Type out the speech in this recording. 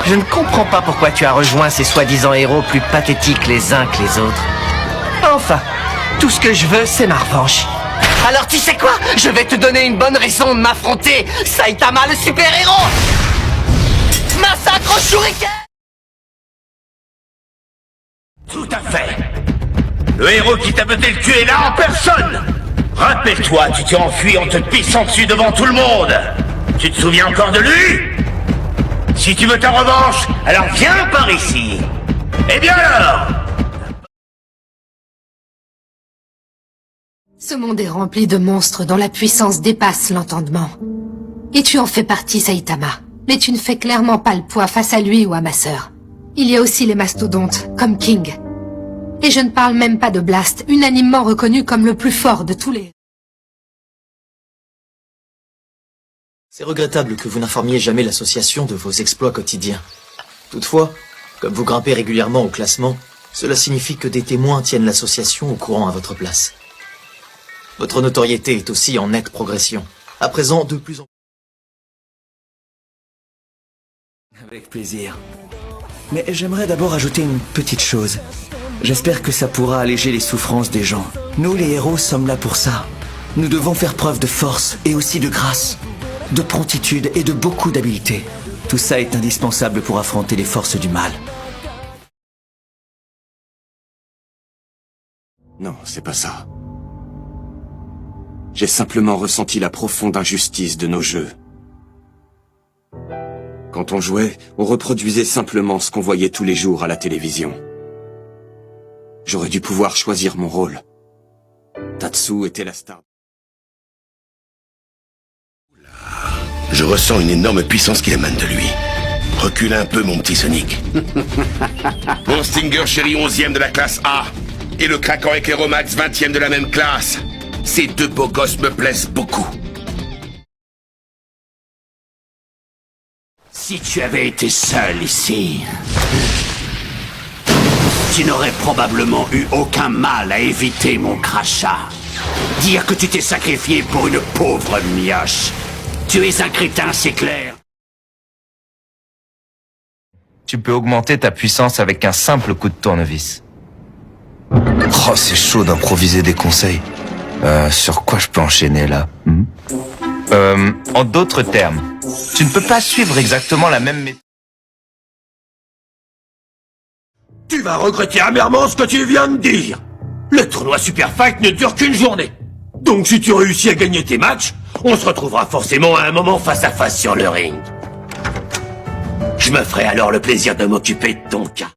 Je ne comprends pas pourquoi tu as rejoint ces soi-disant héros plus pathétiques les uns que les autres. Enfin, tout ce que je veux, c'est ma revanche. Alors tu sais quoi? Je vais te donner une bonne raison de m'affronter, Saitama le super-héros! Massacre au shuriken! Tout à fait. Le héros qui t'a botté le cul est là en personne. Rappelle-toi, tu t'es enfui en te pissant dessus devant tout le monde. Tu te souviens encore de lui? Si tu veux ta revanche, alors viens par ici. Eh bien alors? Ce monde est rempli de monstres dont la puissance dépasse l'entendement. Et tu en fais partie, Saitama. Mais tu ne fais clairement pas le poids face à lui ou à ma sœur. Il y a aussi les mastodontes, comme King. Et je ne parle même pas de Blast, unanimement reconnu comme le plus fort de tous les... C'est regrettable que vous n'informiez jamais l'association de vos exploits quotidiens. Toutefois, comme vous grimpez régulièrement au classement, cela signifie que des témoins tiennent l'association au courant à votre place. Votre notoriété est aussi en nette progression. À présent, de plus en plus... Avec plaisir. Mais j'aimerais d'abord ajouter une petite chose. J'espère que ça pourra alléger les souffrances des gens. Nous, les héros, sommes là pour ça. Nous devons faire preuve de force et aussi de grâce, de promptitude et de beaucoup d'habileté. Tout ça est indispensable pour affronter les forces du mal. Non, c'est pas ça. J'ai simplement ressenti la profonde injustice de nos jeux. Quand on jouait, on reproduisait simplement ce qu'on voyait tous les jours à la télévision. J'aurais dû pouvoir choisir mon rôle. Tatsu était la star. Je ressens une énorme puissance qui émane de lui. Recule un peu, mon petit Sonic. Mon Stinger chéri 11e de la classe A. Et le craquant avec Aeromax 20e de la même classe. Ces deux beaux gosses me plaisent beaucoup. Si tu avais été seul ici, tu n'aurais probablement eu aucun mal à éviter mon crachat. Dire que tu t'es sacrifié pour une pauvre mioche. Tu es un crétin, c'est clair. Tu peux augmenter ta puissance avec un simple coup de tournevis. Oh, c'est chaud d'improviser des conseils. Sur quoi je peux enchaîner là? En d'autres termes, tu ne peux pas suivre exactement la même méthode. Tu vas regretter amèrement ce que tu viens de dire. Le tournoi Super Fight ne dure qu'une journée. Donc si tu réussis à gagner tes matchs, on se retrouvera forcément à un moment face à face sur le ring. Je me ferai alors le plaisir de m'occuper de ton cas.